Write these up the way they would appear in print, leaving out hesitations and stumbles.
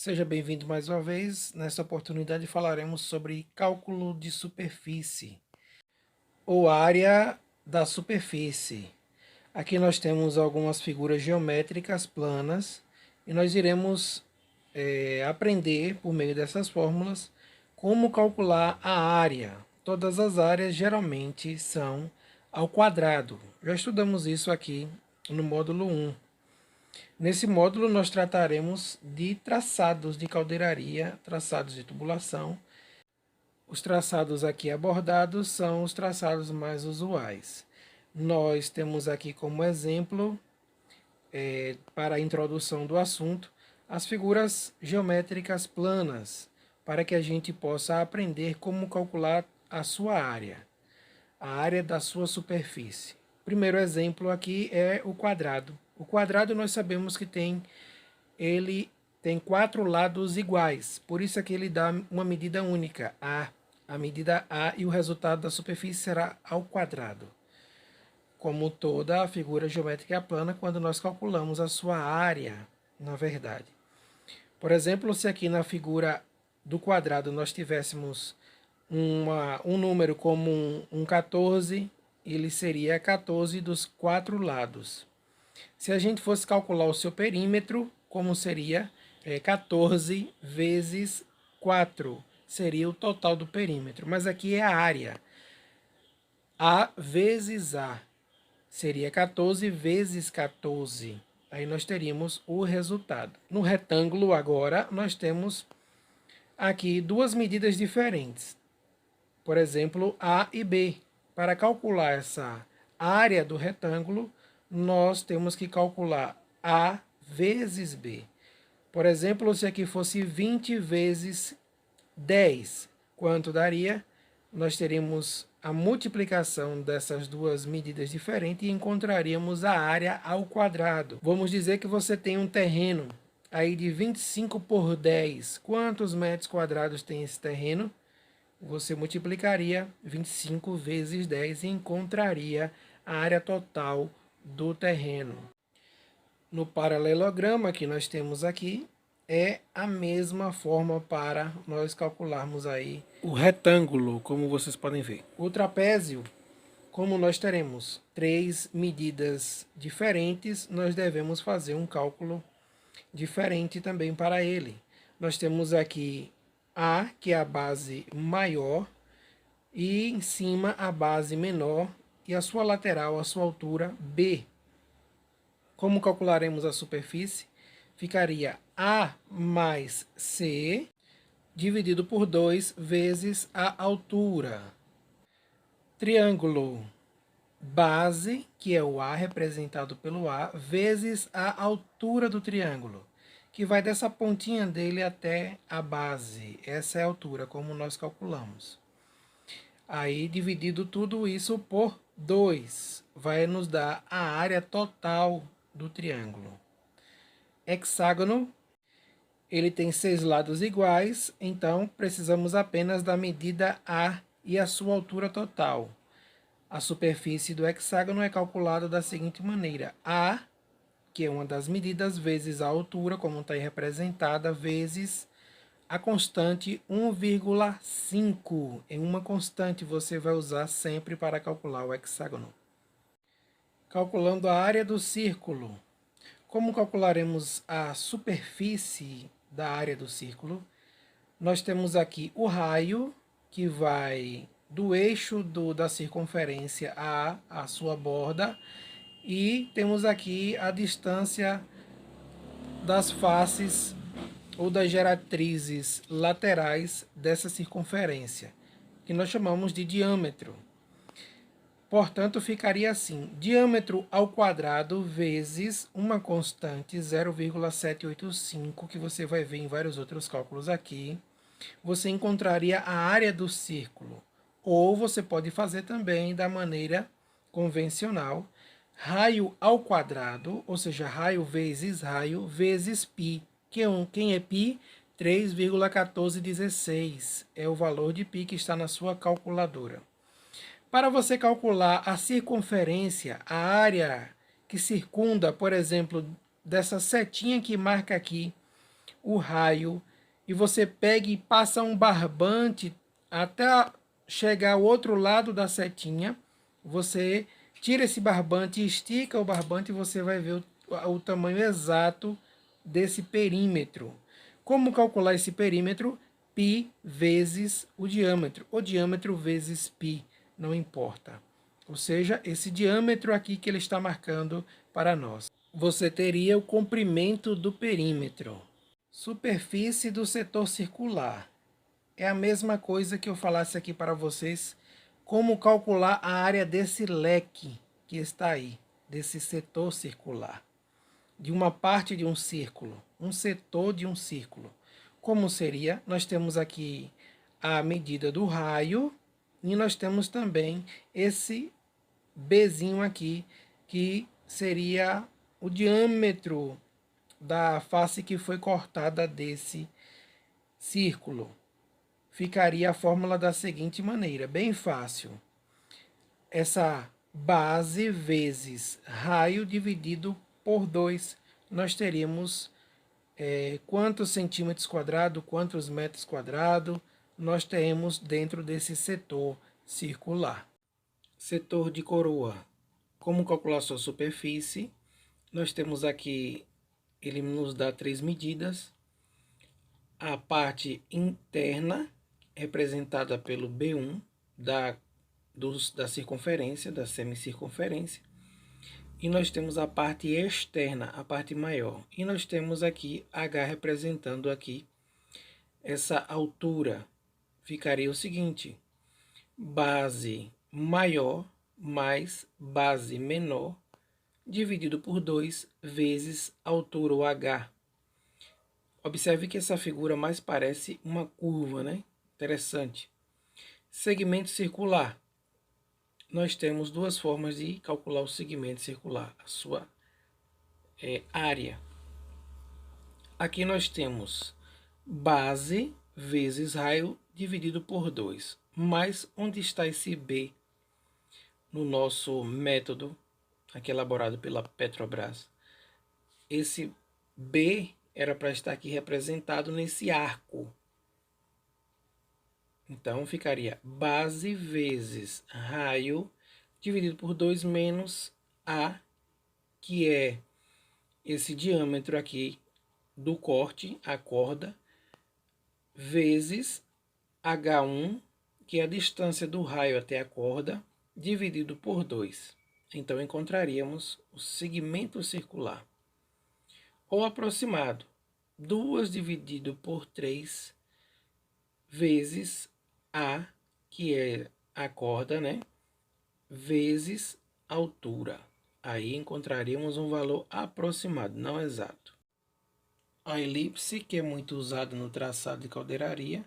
Seja bem-vindo mais uma vez. Nesta oportunidade falaremos sobre cálculo de superfície ou área da superfície. Aqui nós temos algumas figuras geométricas planas e nós iremos aprender por meio dessas fórmulas como calcular a área. Todas as áreas geralmente são ao quadrado. Já estudamos isso aqui no módulo 1. Nesse módulo, nós trataremos de traçados de caldeiraria, traçados de tubulação. Os traçados aqui abordados são os traçados mais usuais. Nós temos aqui como exemplo, para a introdução do assunto, as figuras geométricas planas, para que a gente possa aprender como calcular a sua área, a área da sua superfície. O primeiro exemplo aqui é o quadrado. O quadrado nós sabemos que ele tem 4 lados iguais, por isso aqui ele dá uma medida única, a medida A, e o resultado da superfície será ao quadrado. Como toda a figura geométrica plana, quando nós calculamos a sua área, na verdade. Por exemplo, se aqui na figura do quadrado nós tivéssemos um número como um 14, ele seria 14 dos 4 lados. Se a gente fosse calcular o seu perímetro, como seria 14 vezes 4, seria o total do perímetro. Mas aqui é a área. A vezes A seria 14 vezes 14. Aí nós teríamos o resultado. No retângulo agora, nós temos aqui duas medidas diferentes. Por exemplo, A e B. Para calcular essa área do retângulo, nós temos que calcular A vezes B. Por exemplo, se aqui fosse 20 vezes 10, quanto daria? Nós teríamos a multiplicação dessas duas medidas diferentes e encontraríamos a área ao quadrado. Vamos dizer que você tem um terreno aí de 25 por 10. Quantos metros quadrados tem esse terreno? Você multiplicaria 25 vezes 10 e encontraria a área total do terreno. No paralelograma que nós temos aqui, é a mesma forma para nós calcularmos aí o retângulo, como vocês podem ver. O trapézio, como nós teremos 3 medidas diferentes, nós devemos fazer um cálculo diferente também para ele. Nós temos aqui A, que é a base maior, e em cima a base menor, e a sua lateral, a sua altura, B. Como calcularemos a superfície? Ficaria A mais C dividido por 2 vezes a altura. Triângulo base, que é o A representado pelo A, vezes a altura do triângulo, que vai dessa pontinha dele até a base. Essa é a altura, como nós calculamos. Aí, dividido tudo isso por 2, vai nos dar a área total do triângulo. Hexágono, ele tem 6 lados iguais, então precisamos apenas da medida A e a sua altura total. A superfície do hexágono é calculada da seguinte maneira: A, que é uma das medidas, vezes a altura, como está aí representada, vezes a constante 1,5. Em uma constante você vai usar sempre para calcular o hexágono. Calculando a área do círculo. Como calcularemos a superfície da área do círculo? Nós temos aqui o raio, que vai do eixo da circunferência à sua borda, e temos aqui a distância das faces ou das geratrizes laterais dessa circunferência, que nós chamamos de diâmetro. Portanto, ficaria assim: diâmetro ao quadrado vezes uma constante 0,785, que você vai ver em vários outros cálculos aqui. Você encontraria a área do círculo. Ou você pode fazer também da maneira convencional: raio ao quadrado, ou seja, raio vezes π. Quem é π? 3,1416 é o valor de π que está na sua calculadora. Para você calcular a circunferência, a área que circunda, por exemplo, dessa setinha que marca aqui o raio, e você pega e passa um barbante até chegar ao outro lado da setinha, você tira esse barbante, estica o barbante e você vai ver o tamanho exato desse perímetro. Como calcular esse perímetro? Π vezes o diâmetro vezes π, não importa. Ou seja, esse diâmetro aqui que ele está marcando para nós. Você teria o comprimento do perímetro. Superfície do setor circular. É a mesma coisa que eu falasse aqui para vocês, como calcular a área desse leque que está aí, desse setor circular, de uma parte de um círculo, um setor de um círculo. Como seria? Nós temos aqui a medida do raio e nós temos também esse Bzinho aqui, que seria o diâmetro da face que foi cortada desse círculo. Ficaria a fórmula da seguinte maneira, bem fácil. Essa base vezes raio dividido por 2, nós teríamos quantos centímetros quadrados, quantos metros quadrados nós temos dentro desse setor circular. Setor de coroa. Como calcular sua superfície? Nós temos aqui, ele nos dá 3 medidas. A parte interna, representada pelo B1 da circunferência, da semicircunferência. E nós temos a parte externa, a parte maior. E nós temos aqui H representando aqui essa altura. Ficaria o seguinte: base maior mais base menor, dividido por 2 vezes altura, o H. Observe que essa figura mais parece uma curva, né? Interessante. Segmento circular. Nós temos duas formas de calcular o segmento circular, a sua área. Aqui nós temos base vezes raio dividido por 2. Mas onde está esse B no nosso método, aqui elaborado pela Petrobras? Esse B era para estar aqui representado nesse arco. Então, ficaria base vezes raio dividido por 2 menos A, que é esse diâmetro aqui do corte, a corda, vezes H1, que é a distância do raio até a corda, dividido por 2. Então, encontraríamos o segmento circular. Ou aproximado, 2 dividido por 3 vezes A, que é a corda, né? Vezes altura. Aí encontraríamos um valor aproximado, não exato. A elipse, que é muito usada no traçado de caldeiraria,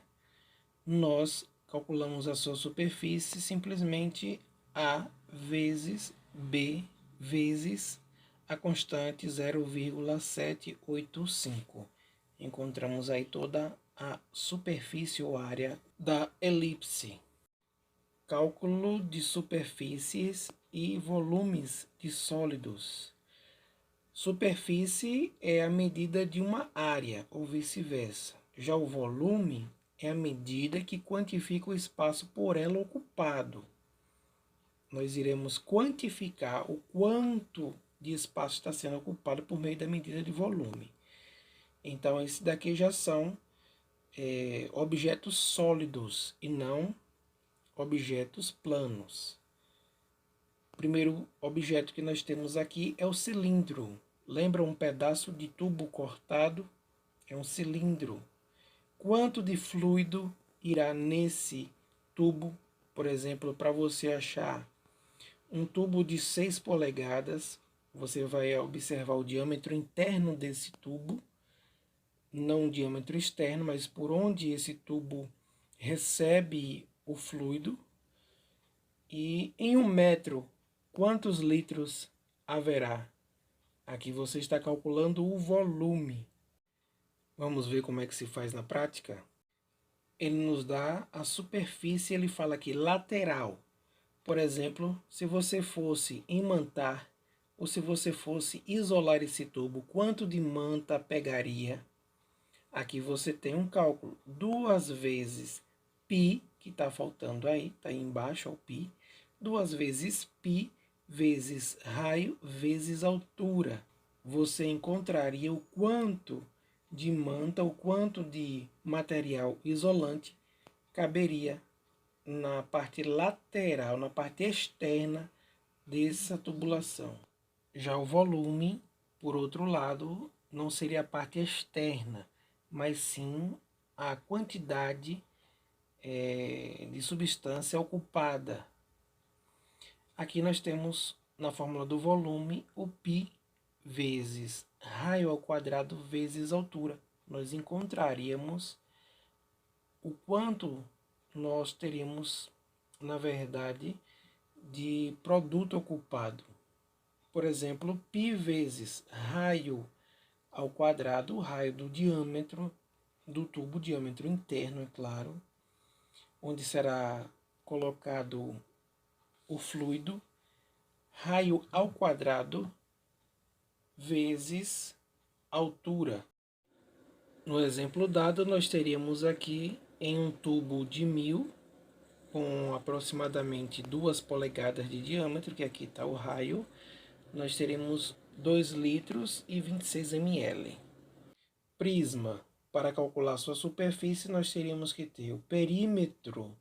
nós calculamos a sua superfície simplesmente A vezes B vezes a constante 0,785. Encontramos aí toda a superfície ou área da elipse. Cálculo de superfícies e volumes de sólidos. Superfície é a medida de uma área, ou vice-versa. Já o volume é a medida que quantifica o espaço por ela ocupado. Nós iremos quantificar o quanto de espaço está sendo ocupado por meio da medida de volume. Então, esses daqui já são objetos sólidos e não objetos planos. O primeiro objeto que nós temos aqui é o cilindro. Lembra um pedaço de tubo cortado? É um cilindro. Quanto de fluido irá nesse tubo? Por exemplo, para você achar um tubo de 6 polegadas, você vai observar o diâmetro interno desse tubo, não o diâmetro externo, mas por onde esse tubo recebe o fluido. E em 1 metro, quantos litros haverá? Aqui você está calculando o volume. Vamos ver como é que se faz na prática? Ele nos dá a superfície, ele fala aqui lateral. Por exemplo, se você fosse imantar ou se você fosse isolar esse tubo, quanto de manta pegaria? Aqui você tem um cálculo, 2 vezes π, que está faltando aí, está aí embaixo, ó, o π, 2 vezes π vezes raio vezes altura. Você encontraria o quanto de manta, o quanto de material isolante caberia na parte lateral, na parte externa dessa tubulação. Já o volume, por outro lado, não seria a parte externa, mas sim a quantidade de substância ocupada. Aqui nós temos, na fórmula do volume, o π vezes raio ao quadrado vezes altura. Nós encontraríamos o quanto nós teríamos, na verdade, de produto ocupado. Por exemplo, π vezes raio ao quadrado, o raio do diâmetro do tubo, diâmetro interno, é claro, onde será colocado o fluido, raio ao quadrado vezes altura. No exemplo dado, nós teríamos aqui em um tubo de 1000, com aproximadamente 2 polegadas de diâmetro, que aqui está o raio, nós teremos 2 litros e 26 ml. Prisma. Para calcular sua superfície, nós teríamos que ter o perímetro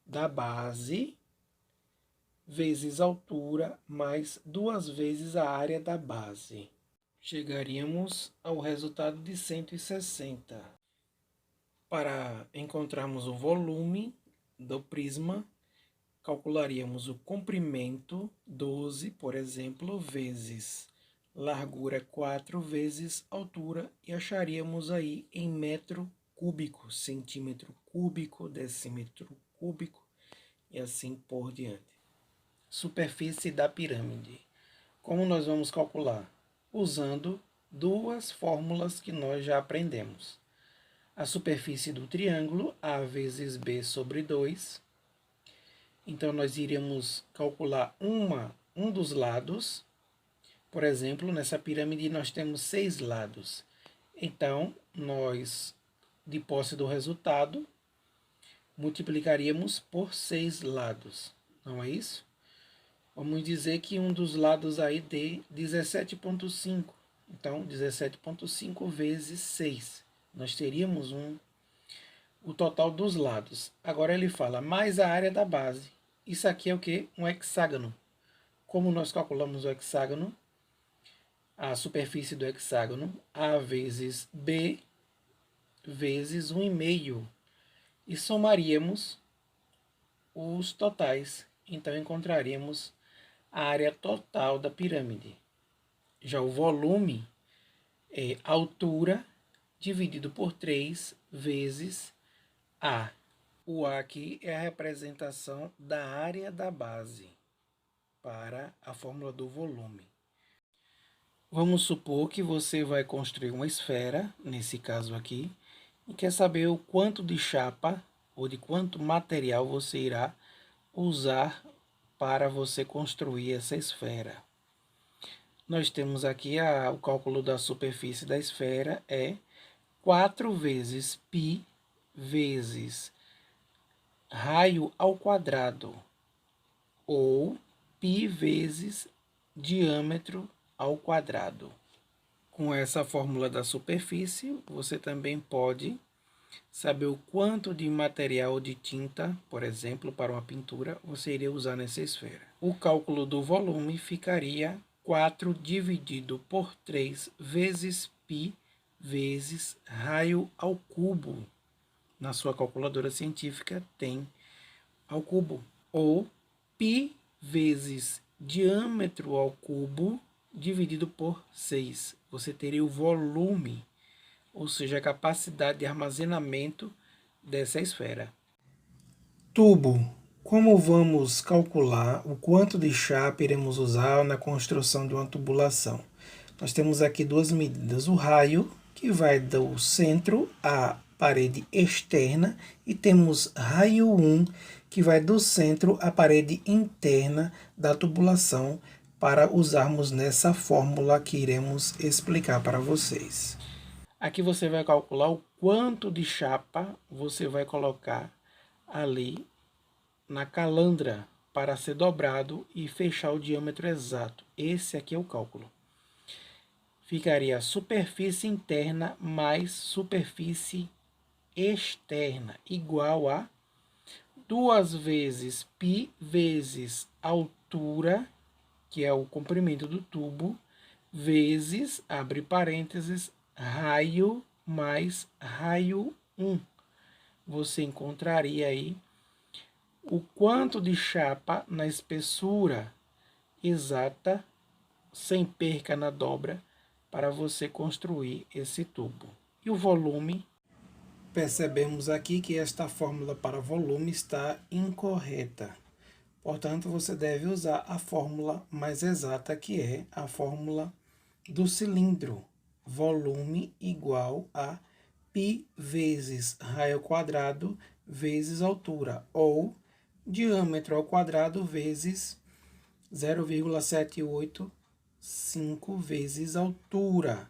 da base vezes altura mais 2 vezes a área da base. Chegaríamos ao resultado de 160. Para encontrarmos o volume do prisma, calcularíamos o comprimento, 12, por exemplo, vezes largura 4 vezes altura, e acharíamos aí em metro cúbico, centímetro cúbico, decímetro cúbico e assim por diante. Superfície da pirâmide. Como nós vamos calcular? Usando duas fórmulas que nós já aprendemos. A superfície do triângulo, A vezes B sobre 2. Então, nós iríamos calcular um dos lados. Por exemplo, nessa pirâmide nós temos 6 lados. Então, nós, de posse do resultado, multiplicaríamos por 6 lados. Não é isso? Vamos dizer que um dos lados aí dê 17,5. Então, 17,5 vezes 6. Nós teríamos o total dos lados. Agora ele fala mais a área da base. Isso aqui é o que? Um hexágono. Como nós calculamos o hexágono? A superfície do hexágono, A vezes B vezes 1,5. E somaríamos os totais. Então, encontraríamos a área total da pirâmide. Já o volume é altura dividido por 3 vezes A. O A aqui é a representação da área da base para a fórmula do volume. Vamos supor que você vai construir uma esfera, nesse caso aqui, e quer saber o quanto de chapa ou de quanto material você irá usar para você construir essa esfera. Nós temos aqui o cálculo da superfície da esfera é 4 vezes π vezes raio ao quadrado, ou π vezes diâmetro ao quadrado. Com essa fórmula da superfície, você também pode saber o quanto de material de tinta, por exemplo, para uma pintura, você iria usar nessa esfera. O cálculo do volume ficaria 4 dividido por 3 vezes π vezes raio ao cubo. Na sua calculadora científica tem ao cubo. Ou π vezes diâmetro ao cubo dividido por 6. Você teria o volume, ou seja, a capacidade de armazenamento dessa esfera. Tubo. Como vamos calcular o quanto de chapa iremos usar na construção de uma tubulação? Nós temos aqui duas medidas. O raio, que vai do centro à parede externa, e temos raio 1, que vai do centro à parede interna da tubulação, para usarmos nessa fórmula que iremos explicar para vocês. Aqui você vai calcular o quanto de chapa você vai colocar ali na calandra para ser dobrado e fechar o diâmetro exato. Esse aqui é o cálculo. Ficaria superfície interna mais superfície externa igual a 2 vezes π vezes altura, que é o comprimento do tubo, vezes, abre parênteses, raio mais raio 1. Você encontraria aí o quanto de chapa na espessura exata, sem perca na dobra, para você construir esse tubo. E o volume, percebemos aqui que esta fórmula para volume está incorreta. Portanto, você deve usar a fórmula mais exata, que é a fórmula do cilindro. Volume igual a π vezes raio ao quadrado vezes altura, ou diâmetro ao quadrado vezes 0,785 vezes altura.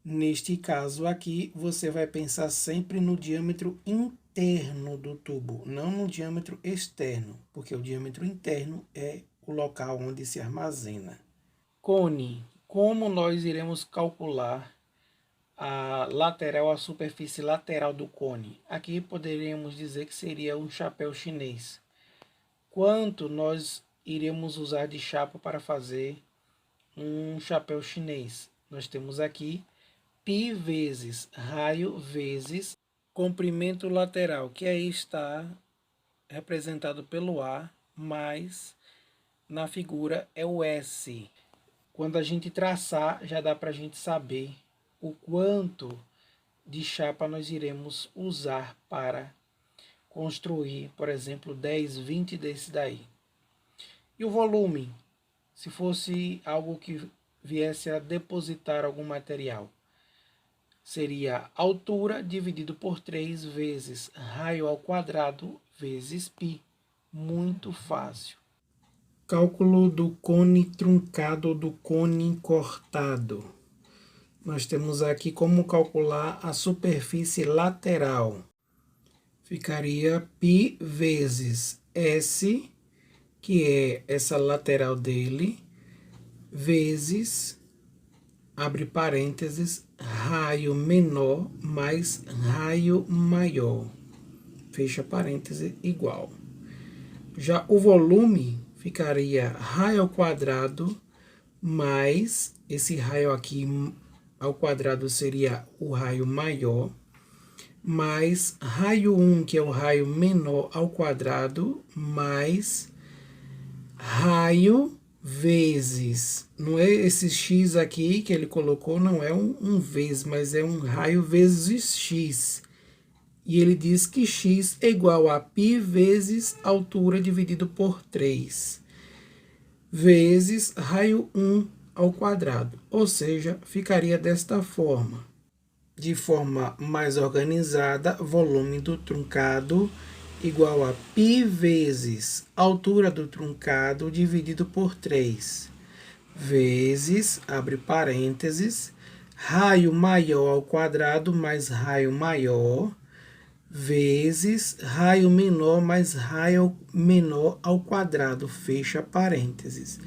Neste caso aqui, você vai pensar sempre no diâmetro interno do tubo, não no diâmetro externo, porque o diâmetro interno é o local onde se armazena. Cone. Como nós iremos calcular a lateral, a superfície lateral do cone? Aqui poderíamos dizer que seria um chapéu chinês. Quanto nós iremos usar de chapa para fazer um chapéu chinês? Nós temos aqui π vezes raio vezes comprimento lateral, que aí está representado pelo A, mais na figura é o S. Quando a gente traçar, já dá para a gente saber o quanto de chapa nós iremos usar para construir, por exemplo, 10, 20 desse daí. E o volume, se fosse algo que viesse a depositar algum material, seria altura dividido por 3 vezes raio ao quadrado vezes π. Muito fácil. Cálculo do cone truncado ou do cone cortado. Nós temos aqui como calcular a superfície lateral. Ficaria π vezes S, que é essa lateral dele, vezes, abre parênteses, raio menor mais raio maior, fecha parêntese, igual. Já o volume ficaria raio ao quadrado mais, esse raio aqui ao quadrado seria o raio maior, mais raio 1, que é o raio menor ao quadrado, mais raio vezes, não é esse x aqui que ele colocou, não é um vezes, mas é um raio vezes x. E ele diz que x é igual a π vezes altura dividido por 3, vezes raio 1 ao quadrado. Ou seja, ficaria desta forma. De forma mais organizada, volume do truncado igual a π vezes altura do truncado dividido por 3, vezes, abre parênteses, raio maior ao quadrado mais raio maior, vezes raio menor mais raio menor ao quadrado, fecha parênteses.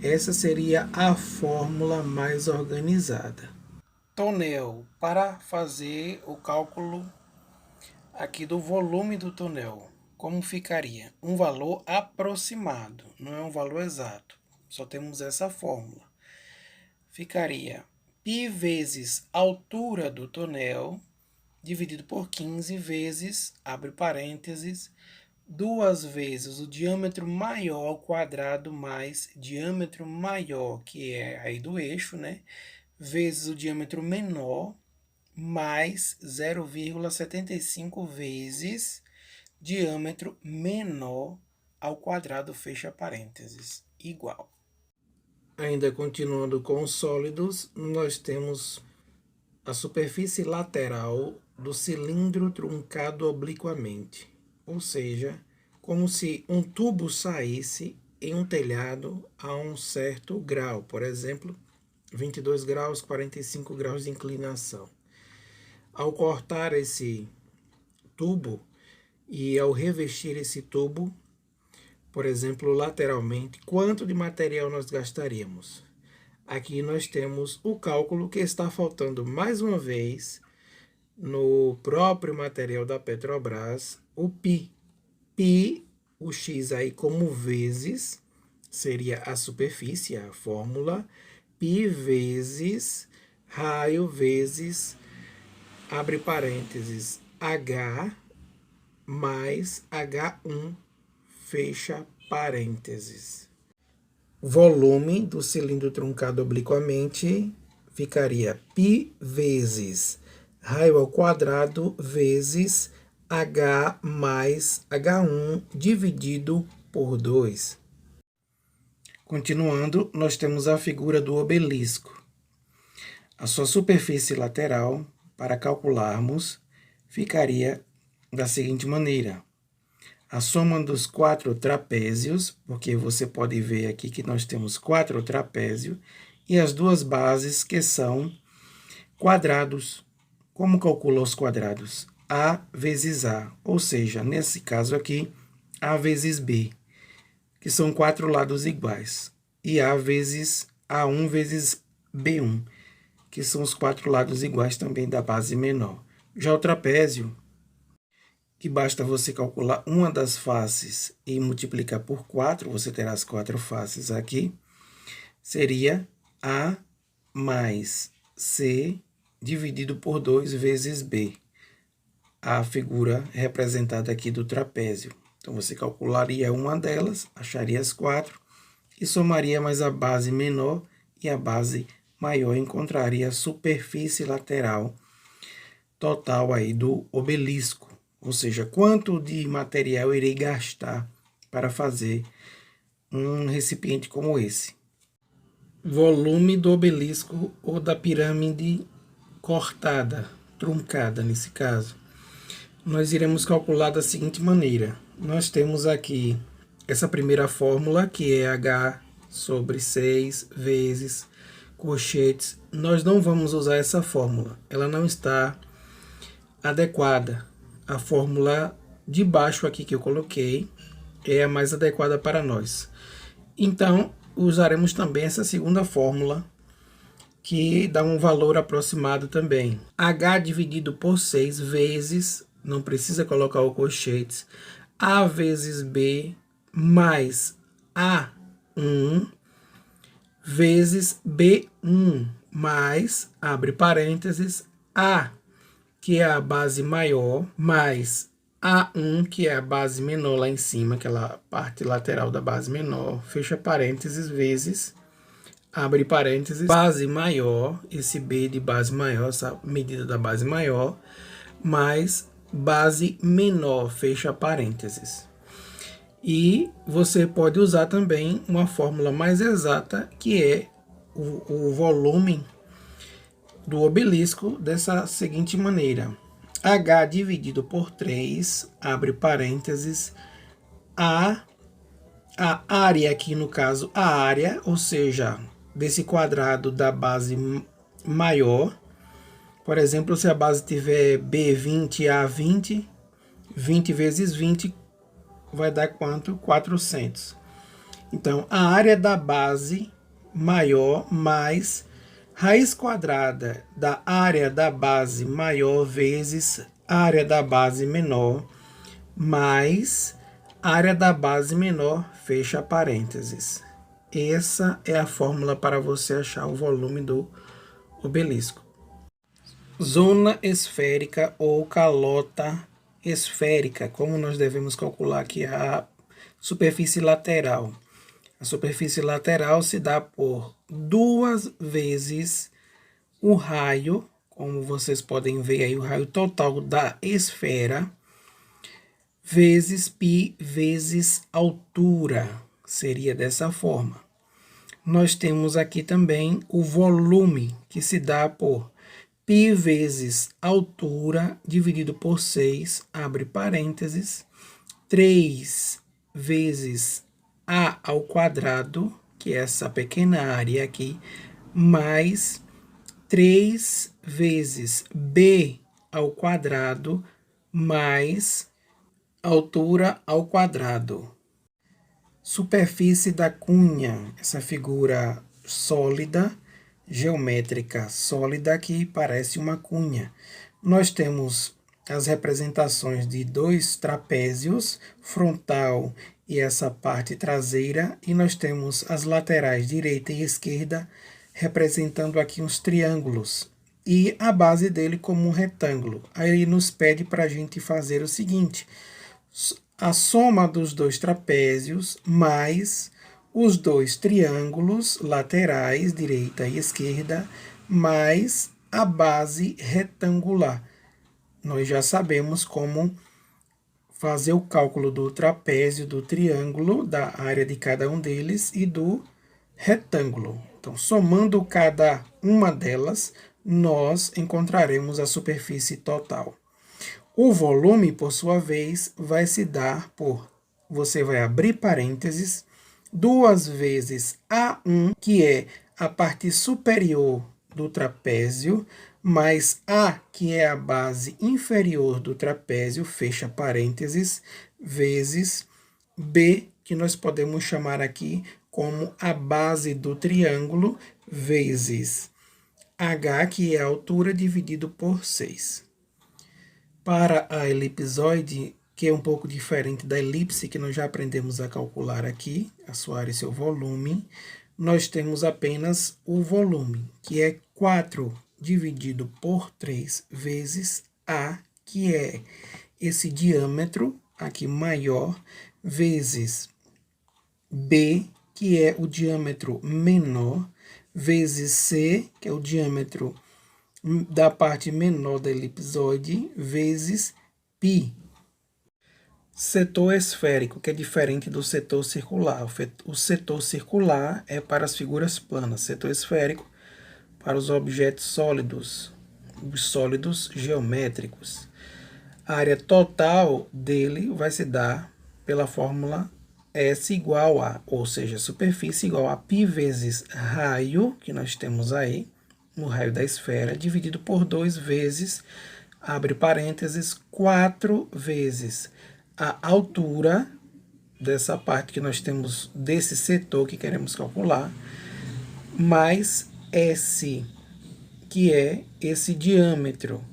Essa seria a fórmula mais organizada. Tonel, para fazer o cálculo aqui do volume do tonel, como ficaria? Um valor aproximado, não é um valor exato, só temos essa fórmula. Ficaria π vezes altura do tonel, dividido por 15 vezes, abre parênteses, 2 vezes o diâmetro maior ao quadrado mais diâmetro maior, que é aí do eixo, né? Vezes o diâmetro menor, mais 0,75 vezes diâmetro menor ao quadrado, fecha parênteses, igual. Ainda continuando com os sólidos, nós temos a superfície lateral do cilindro truncado obliquamente, ou seja, como se um tubo saísse em um telhado a um certo grau, por exemplo, 22 graus, 45 graus de inclinação. Ao cortar esse tubo e ao revestir esse tubo, por exemplo, lateralmente, quanto de material nós gastaríamos? Aqui nós temos o cálculo que está faltando mais uma vez no próprio material da Petrobras, o π. π, o x aí como vezes, seria a superfície, a fórmula, π vezes raio vezes, abre parênteses, H mais H1, fecha parênteses. O volume do cilindro truncado obliquamente ficaria π vezes raio ao quadrado vezes H mais H1 dividido por 2. Continuando, nós temos a figura do obelisco. A sua superfície lateral, para calcularmos, ficaria da seguinte maneira. A soma dos 4 trapézios, porque você pode ver aqui que nós temos 4 trapézios, e as duas bases que são quadrados. Como calcula os quadrados? A vezes A, ou seja, nesse caso aqui, A vezes B, que são 4 lados iguais, e A vezes A1 vezes B1, que são os 4 lados iguais também da base menor. Já o trapézio, que basta você calcular uma das faces e multiplicar por 4, você terá as 4 faces aqui, seria A mais C dividido por 2 vezes B, a figura representada aqui do trapézio. Então, você calcularia uma delas, acharia as 4, e somaria mais a base menor e a base maior, encontraria a superfície lateral total aí do obelisco. Ou seja, quanto de material eu irei gastar para fazer um recipiente como esse. Volume do obelisco ou da pirâmide cortada, truncada nesse caso. Nós iremos calcular da seguinte maneira. Nós temos aqui essa primeira fórmula, que é H sobre 6 vezes colchetes. Nós não vamos usar essa fórmula, ela não está adequada. A fórmula de baixo aqui que eu coloquei é a mais adequada para nós. Então, usaremos também essa segunda fórmula, que dá um valor aproximado também. H dividido por 6 vezes, não precisa colocar o colchetes, A vezes B mais A1 vezes B1 mais, abre parênteses, A, que é a base maior, mais A1, que é a base menor lá em cima, aquela parte lateral da base menor, fecha parênteses, vezes, abre parênteses, base maior, esse B de base maior, essa medida da base maior, mais base menor, fecha parênteses. E você pode usar também uma fórmula mais exata, que é o volume do obelisco dessa seguinte maneira. H dividido por 3, abre parênteses, a área aqui no caso, a área, ou seja, desse quadrado da base maior. Por exemplo, se a base tiver B20, A20, 20 vezes 20 vai dar quanto? 400. Então, a área da base maior mais raiz quadrada da área da base maior vezes área da base menor mais área da base menor, fecha parênteses. Essa é a fórmula para você achar o volume do obelisco. Zona esférica ou calota esférica, como nós devemos calcular aqui a superfície lateral. A superfície lateral se dá por 2 vezes o raio, como vocês podem ver aí, o raio total da esfera, vezes π vezes altura, seria dessa forma. Nós temos aqui também o volume, que se dá por π vezes altura dividido por 6, abre parênteses, 3 vezes A ao quadrado, que é essa pequena área aqui, mais 3 vezes B ao quadrado mais altura ao quadrado. Superfície da cunha, essa figura sólida, geométrica sólida que parece uma cunha. Nós temos as representações de dois trapézios, frontal e essa parte traseira, e nós temos as laterais direita e esquerda, representando aqui uns triângulos, e a base dele como um retângulo. Aí ele nos pede para a gente fazer o seguinte: a soma dos dois trapézios mais os dois triângulos laterais, direita e esquerda, mais a base retangular. Nós já sabemos como fazer o cálculo do trapézio, do triângulo, da área de cada um deles e do retângulo. Então, somando cada uma delas, nós encontraremos a superfície total. O volume, por sua vez, vai se dar por, você vai abrir parênteses, 2 vezes A1, que é a parte superior do trapézio, mais A, que é a base inferior do trapézio, fecha parênteses, vezes B, que nós podemos chamar aqui como a base do triângulo, vezes H, que é a altura, dividido por 6. Para a elipsoide, que é um pouco diferente da elipse, que nós já aprendemos a calcular aqui, a sua área e seu volume, nós temos apenas o volume, que é 4 dividido por 3 vezes A, que é esse diâmetro aqui maior, vezes B, que é o diâmetro menor, vezes C, que é o diâmetro da parte menor da elipsoide, vezes π. Setor esférico, que é diferente do setor circular. O setor circular é para as figuras planas, setor esférico para os objetos sólidos, os sólidos geométricos. A área total dele vai se dar pela fórmula S igual a, ou seja, superfície igual a π vezes raio, que nós temos aí, no raio da esfera, dividido por 2 vezes, abre parênteses, 4 vezes a altura dessa parte que nós temos desse setor que queremos calcular, mais S, que é esse diâmetro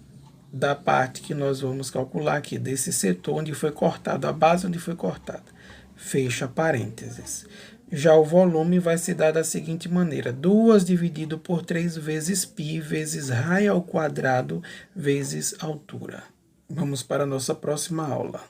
da parte que nós vamos calcular aqui, desse setor onde foi cortado, a base onde foi cortada. Fecha parênteses. Já o volume vai se dar da seguinte maneira: 2 dividido por 3 vezes π vezes raio ao quadrado vezes altura. Vamos para a nossa próxima aula.